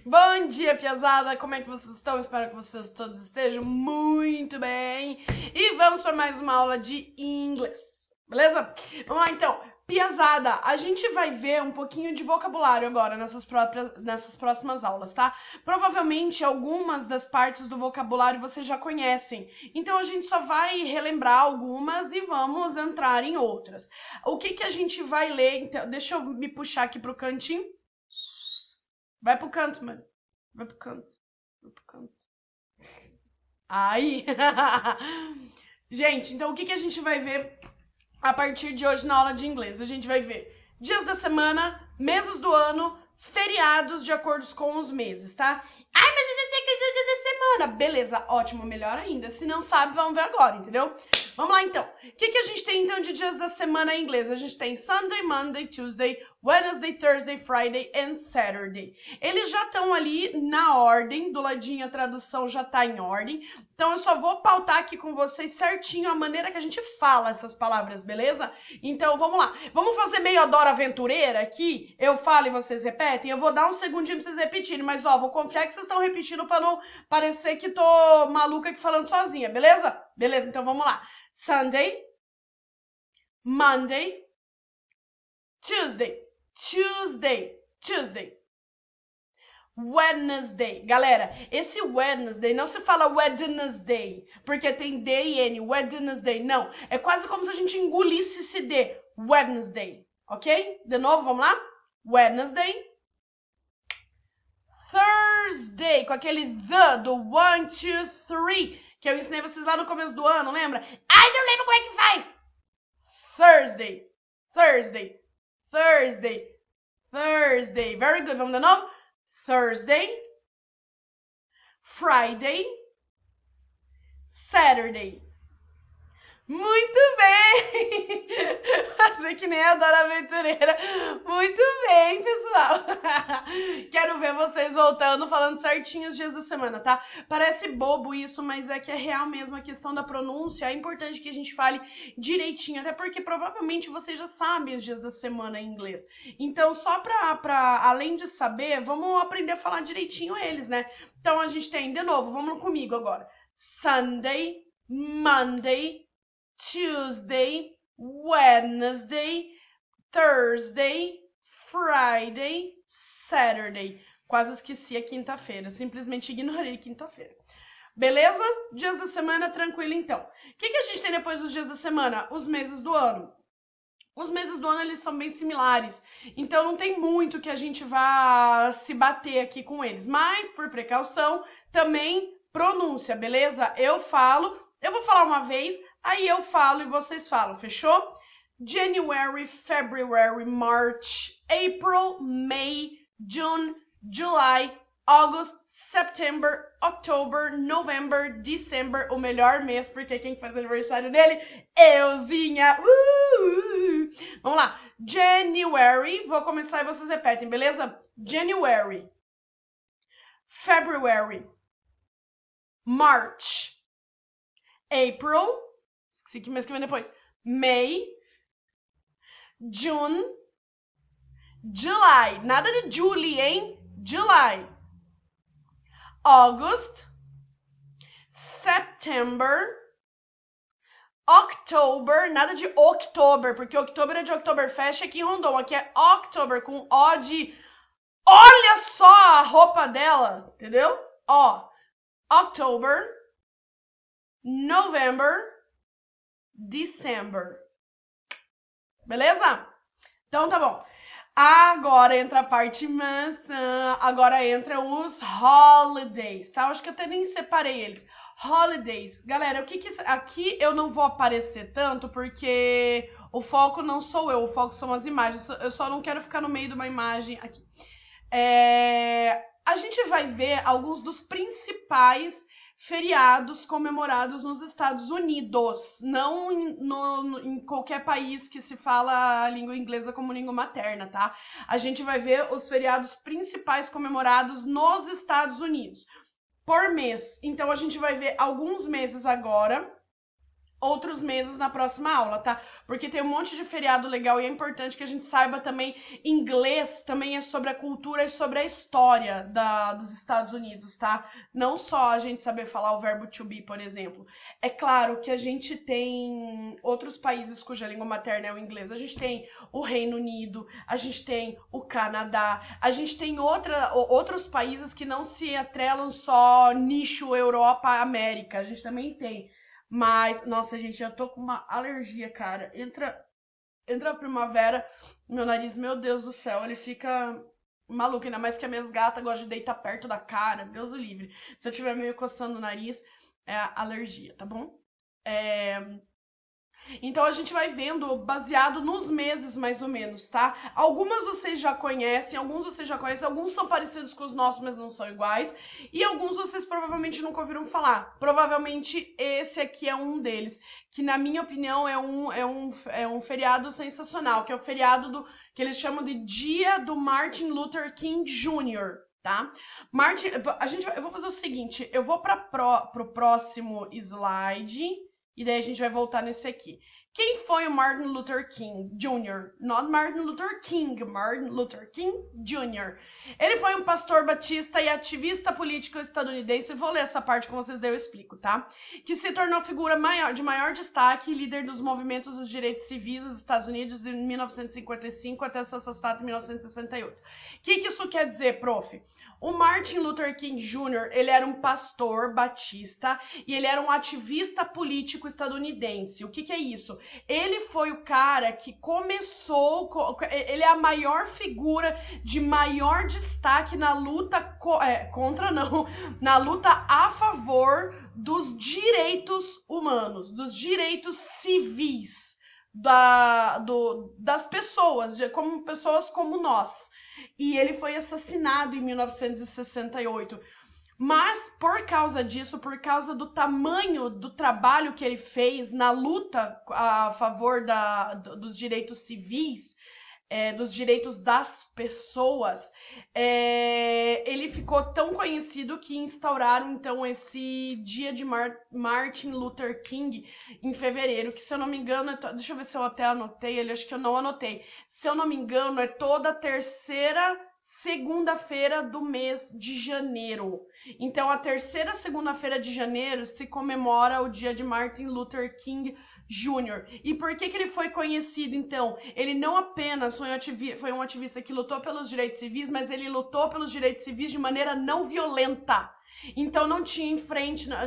Bom dia, piazada! Como é que vocês estão? Espero que vocês todos estejam muito bem. E vamos para mais uma aula de inglês, beleza? Vamos lá então. Piazada, a gente vai ver um pouquinho de vocabulário agora nessas próximas aulas, tá? Provavelmente algumas das partes do vocabulário vocês já conhecem. Então a gente só vai relembrar algumas e vamos entrar em outras. O que a gente vai ler? Então, deixa eu me puxar aqui pro cantinho. Vai pro canto, mano. Vai pro canto. Vai pro canto. Aí. Gente, então o que a gente vai ver a partir de hoje na aula de inglês? A gente vai ver dias da semana, meses do ano, feriados de acordo com os meses, tá? Ai, mas eu já sei que é dia da semana. Beleza, ótimo, melhor ainda. Se não sabe, vamos ver agora, entendeu? Vamos lá, então. O que a gente tem, então, de dias da semana em inglês? A gente tem Sunday, Monday, Tuesday, Wednesday, Thursday, Friday and Saturday. Eles já estão ali na ordem, do ladinho a tradução já está em ordem. Então, eu só vou pautar aqui com vocês certinho a maneira que a gente fala essas palavras, beleza? Então, vamos lá. Vamos fazer meio a Dora Aventureira aqui? Eu falo e vocês repetem? Eu vou dar um segundinho para vocês repetirem, mas, ó, vou confiar que vocês estão repetindo para não parecer que tô maluca aqui falando sozinha, beleza? Beleza, então vamos lá. Sunday, Monday, Tuesday, Wednesday. Galera, esse Wednesday não se fala Wednesday, porque tem D e N, Wednesday, não. É quase como se a gente engolisse esse D, Wednesday, ok? De novo, vamos lá? Wednesday. Thursday, com aquele the do 1, 2, 3, que eu ensinei vocês lá no começo do ano, lembra? Ai, não lembro como é que faz! Thursday, Thursday, Thursday, Thursday. Very good. Vamos de novo? Thursday, Friday, Saturday. Muito bem! Fazer que nem a Dora Aventureira. Muito bem, pessoal. Quero ver vocês voltando, falando certinho os dias da semana, tá? Parece bobo isso, mas é que é real mesmo a questão da pronúncia. É importante que a gente fale direitinho, até porque provavelmente vocês já sabem os dias da semana em inglês. Então, só além de saber, vamos aprender a falar direitinho eles, né? Então, a gente tem, de novo, vamos comigo agora. Sunday, Monday, Tuesday, Wednesday, Thursday, Friday, Saturday. Quase esqueci a quinta-feira, simplesmente ignorei quinta-feira. Beleza? Dias da semana, tranquilo então. O que a gente tem depois dos dias da semana? Os meses do ano. Os meses do ano, eles são bem similares, então não tem muito que a gente vá se bater aqui com eles. Mas, por precaução, também pronúncia, beleza? Eu vou falar uma vez, aí eu falo e vocês falam, fechou? January, February, March, April, May, June, July, August, September, October, November, December, o melhor mês, porque quem faz aniversário dele? Euzinha! Vamos lá. January, vou começar e vocês repetem, beleza? January, February, March, April, esqueci que mês que vem depois, May, June, July, nada de Julie, hein? July, August, September, October, nada de October, porque October é de Oktoberfest aqui em Rondon, aqui é October, com O de... Olha só a roupa dela, entendeu? Ó, October, November, December. Beleza? Então tá bom. Agora entra a parte maçã, agora entram os holidays, tá? Acho que eu até nem separei eles. Holidays. Galera, aqui eu não vou aparecer tanto porque o foco não sou eu, o foco são as imagens. Eu só não quero ficar no meio de uma imagem aqui. A gente vai ver alguns dos principais feriados comemorados nos Estados Unidos, não em qualquer país que se fala a língua inglesa como língua materna, tá? A gente vai ver os feriados principais comemorados nos Estados Unidos, por mês. Então, a gente vai ver alguns meses agora, outros meses na próxima aula, tá? Porque tem um monte de feriado legal e é importante que a gente saiba também. Inglês também é sobre a cultura e sobre a história dos Estados Unidos, tá? Não só a gente saber falar o verbo to be, por exemplo. É claro que a gente tem outros países cuja língua materna é o inglês. A gente tem o Reino Unido, a gente tem o Canadá, a gente tem outros países que não se atrelam só nicho Europa, América. A gente também tem. Mas, nossa, gente, eu tô com uma alergia, cara. Entra a primavera, meu nariz, meu Deus do céu, ele fica maluco. Ainda mais que as minhas gatas gostam de deitar perto da cara, Deus o livre. Se eu tiver meio coçando o nariz, é alergia, tá bom? Então a gente vai vendo baseado nos meses, mais ou menos, tá? Algumas vocês já conhecem, alguns são parecidos com os nossos, mas não são iguais. E alguns vocês provavelmente nunca ouviram falar. Provavelmente esse aqui é um deles, que na minha opinião é um feriado sensacional, que é o feriado que eles chamam de Dia do Martin Luther King Jr., tá? Eu vou fazer o seguinte, eu vou pro próximo slide. E daí a gente vai voltar nesse aqui. Quem foi o Martin Luther King Jr.? Not Martin Luther King, Martin Luther King Jr. Ele foi um pastor batista e ativista político estadunidense. Vou ler essa parte com vocês, daí eu explico, tá? Que se tornou figura de maior destaque e líder dos movimentos dos direitos civis dos Estados Unidos em 1955 até seu assassinato em 1968. O que isso quer dizer, prof? O Martin Luther King Jr., ele era um pastor batista e ele era um ativista político estadunidense. O que é isso? Ele foi o cara que começou, ele é a maior figura de maior destaque na luta na luta a favor dos direitos humanos, dos direitos civis das pessoas, como pessoas como nós. E ele foi assassinado em 1968. Mas por causa disso, por causa do tamanho do trabalho que ele fez na luta a favor dos direitos civis, dos direitos das pessoas, ele ficou tão conhecido que instauraram então esse dia de Martin Luther King em fevereiro, que se eu não me engano, deixa eu ver se eu até anotei ele, acho que eu não anotei. Se eu não me engano, é toda terceira segunda-feira do mês de janeiro. Então, a terceira segunda-feira de janeiro se comemora o dia de Martin Luther King Jr. E por que ele foi conhecido, então? Ele não apenas foi um ativista que lutou pelos direitos civis, mas ele lutou pelos direitos civis de maneira não violenta. Então não tinha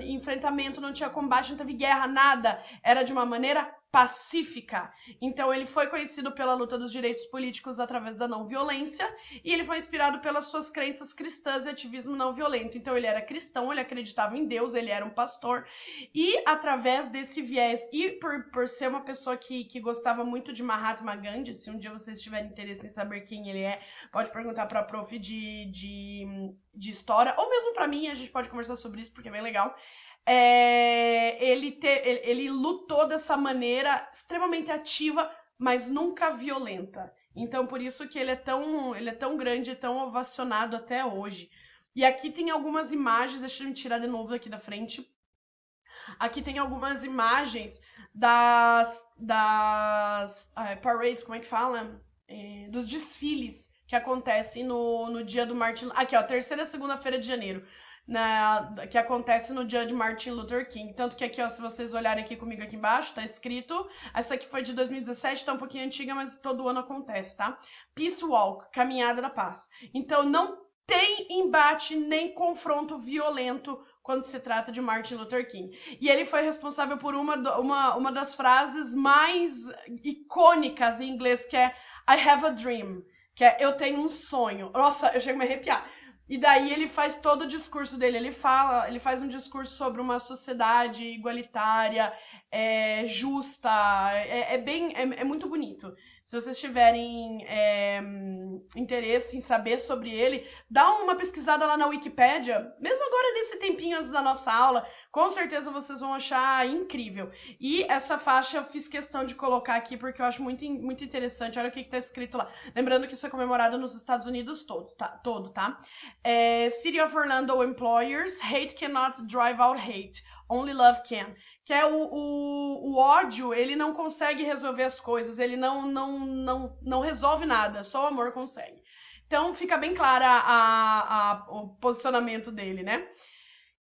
enfrentamento, não tinha combate, não teve guerra, nada. Era de uma maneira pacífica. Então ele foi conhecido pela luta dos direitos políticos através da não violência e ele foi inspirado pelas suas crenças cristãs e ativismo não violento. Então ele era cristão, ele acreditava em Deus, ele era um pastor e através desse viés e por ser uma pessoa que gostava muito de Mahatma Gandhi, se um dia vocês tiverem interesse em saber quem ele é, pode perguntar para a prof de história ou mesmo para mim, a gente pode conversar sobre isso porque é bem legal. Ele lutou dessa maneira extremamente ativa, mas nunca violenta. Então, por isso que ele é tão grande e tão ovacionado até hoje. E aqui tem algumas imagens, deixa eu me tirar de novo aqui da frente. Aqui tem algumas imagens das parades, como é que fala? Dos desfiles que acontecem no dia do Martin... Aqui, ó, terceira segunda-feira de janeiro. Que acontece no dia de Martin Luther King. Tanto que aqui, ó, se vocês olharem aqui comigo aqui embaixo, tá escrito, essa aqui foi de 2017, tá um pouquinho antiga, mas todo ano acontece, tá? Peace Walk, Caminhada da Paz. Então não tem embate nem confronto violento quando se trata de Martin Luther King. E ele foi responsável por uma das frases mais icônicas em inglês, que é I have a dream, que é eu tenho um sonho. Nossa, eu chego a me arrepiar. E daí ele faz todo o discurso dele, ele faz um discurso sobre uma sociedade igualitária, justa, é muito bonito. Se vocês tiverem interesse em saber sobre ele, dá uma pesquisada lá na Wikipédia, mesmo agora nesse tempinho antes da nossa aula, Com certeza vocês vão achar incrível. E essa faixa eu fiz questão de colocar aqui porque eu acho muito interessante. Olha o que tá escrito lá. Lembrando que isso é comemorado nos Estados Unidos todo, tá? City of Orlando Employers, hate cannot drive out hate. Only love can. Que é o ódio, ele não consegue resolver as coisas, ele não resolve nada, só o amor consegue. Então fica bem clara o posicionamento dele, né?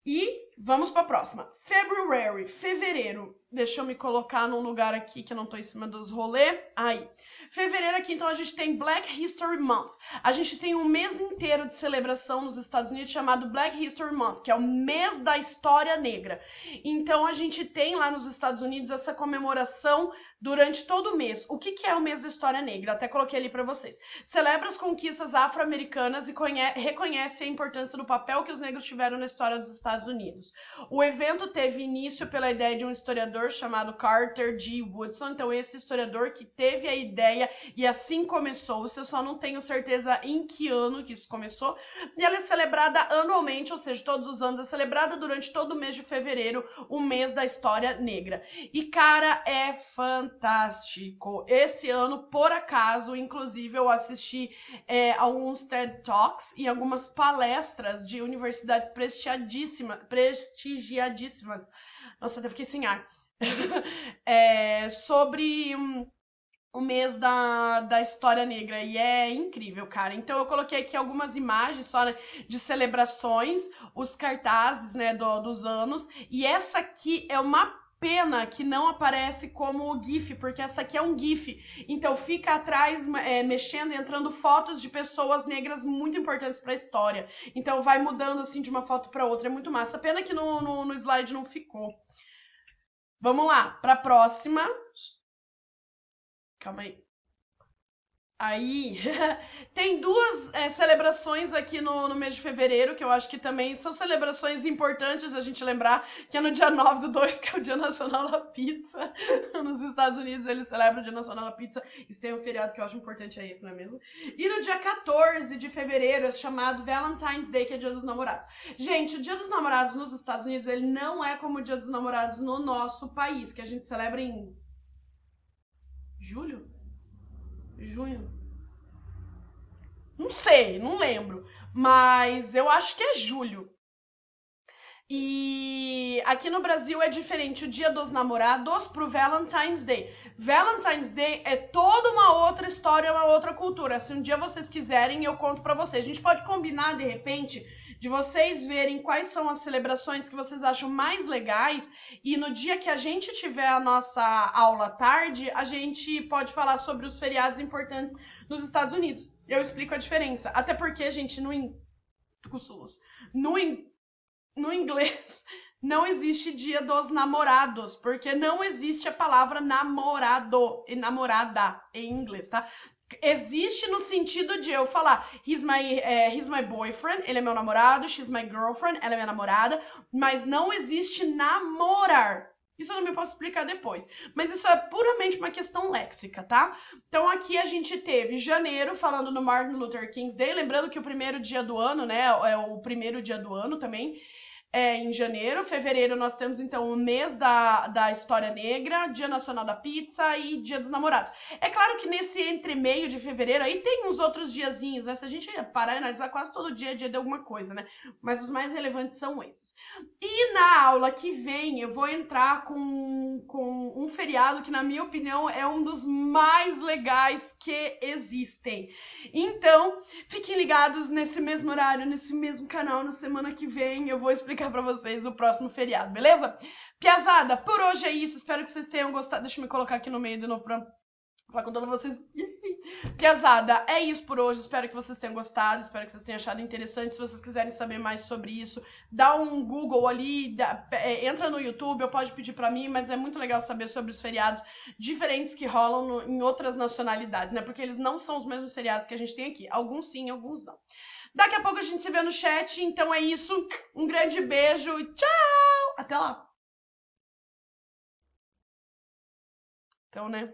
E vamos para a próxima. February, fevereiro. Deixa eu me colocar num lugar aqui que eu não tô em cima dos rolês. Aí. Fevereiro aqui, então, a gente tem Black History Month. A gente tem um mês inteiro de celebração nos Estados Unidos chamado Black History Month, que é o mês da história negra. Então, a gente tem lá nos Estados Unidos essa comemoração durante todo o mês. O que é o mês da história negra? Até coloquei ali para vocês. Celebra as conquistas afro-americanas e reconhece a importância do papel que os negros tiveram na história dos Estados Unidos. O evento teve início pela ideia de um historiador chamado Carter G. Woodson. Então, esse historiador que teve a ideia e assim começou. Eu só não tenho certeza em que ano que isso começou. E ela é celebrada anualmente, ou seja, todos os anos. É celebrada durante todo o mês de fevereiro, o mês da história negra. E, cara, é fantástico. Esse ano, por acaso, inclusive, eu assisti alguns TED Talks e algumas palestras de universidades prestigiadíssimas. Nossa, até fiquei sem ar. Sobre o mês da história negra. E é incrível, cara. Então eu coloquei aqui algumas imagens só, né, de celebrações, os cartazes, né, dos anos. E essa aqui é uma pena que não aparece como GIF, porque essa aqui é um GIF. Então fica atrás mexendo e entrando fotos de pessoas negras muito importantes para a história. Então vai mudando assim de uma foto para outra. É muito massa. Pena que no slide não ficou. Vamos lá, para a próxima. Calma aí. Aí, tem duas celebrações aqui no mês de fevereiro, que eu acho que também são celebrações importantes a gente lembrar, que é no dia 9/2, que é o Dia Nacional da Pizza. Nos Estados Unidos eles celebram o Dia Nacional da Pizza, e tem um feriado que eu acho importante, é esse, não é mesmo? E no dia 14 de fevereiro é chamado Valentine's Day, que é o Dia dos Namorados. Gente, o Dia dos Namorados nos Estados Unidos, ele não é como o Dia dos Namorados no nosso país, que a gente celebra em julho? Junho? Não sei, não lembro. Mas eu acho que é julho. E aqui no Brasil é diferente o Dia dos Namorados pro Valentine's Day. Valentine's Day é toda uma outra história, uma outra cultura. Se um dia vocês quiserem, eu conto pra vocês. A gente pode combinar, de repente, de vocês verem quais são as celebrações que vocês acham mais legais. E no dia que a gente tiver a nossa aula à tarde, a gente pode falar sobre os feriados importantes nos Estados Unidos. Eu explico a diferença. Até porque, gente, no inglês não existe Dia dos Namorados, porque não existe a palavra namorado e namorada em inglês, tá? Existe no sentido de eu falar he's my boyfriend, ele é meu namorado, she's my girlfriend, ela é minha namorada, mas não existe namorar. Isso eu não me posso explicar depois. Mas isso é puramente uma questão léxica, tá? Então aqui a gente teve janeiro, falando no Martin Luther King's Day. Lembrando que o primeiro dia do ano, né? É o primeiro dia do ano também. Em janeiro. Fevereiro nós temos então o mês da história negra, Dia Nacional da Pizza e Dia dos Namorados. É claro que nesse entremeio de fevereiro aí tem uns outros diazinhos, né? Se a gente parar e analisar, quase todo dia é dia de alguma coisa, né? Mas os mais relevantes são esses. E na aula que vem eu vou entrar com um feriado que, na minha opinião, é um dos mais legais que existem. Então, fiquem ligados nesse mesmo horário, nesse mesmo canal, na semana que vem eu vou explicar pra vocês o próximo feriado, beleza? Piazada, por hoje é isso, espero que vocês tenham gostado. Deixa eu me colocar aqui no meio de novo pra falar com todos vocês. Piazada, é isso por hoje, espero que vocês tenham gostado, espero que vocês tenham achado interessante. Se vocês quiserem saber mais sobre isso, dá um Google ali, entra no YouTube, ou pode pedir pra mim, mas é muito legal saber sobre os feriados diferentes que rolam em outras nacionalidades, né? Porque eles não são os mesmos feriados que a gente tem aqui, alguns sim, alguns não. Daqui a pouco a gente se vê no chat, então é isso, um grande beijo e tchau! Até lá! Então, né?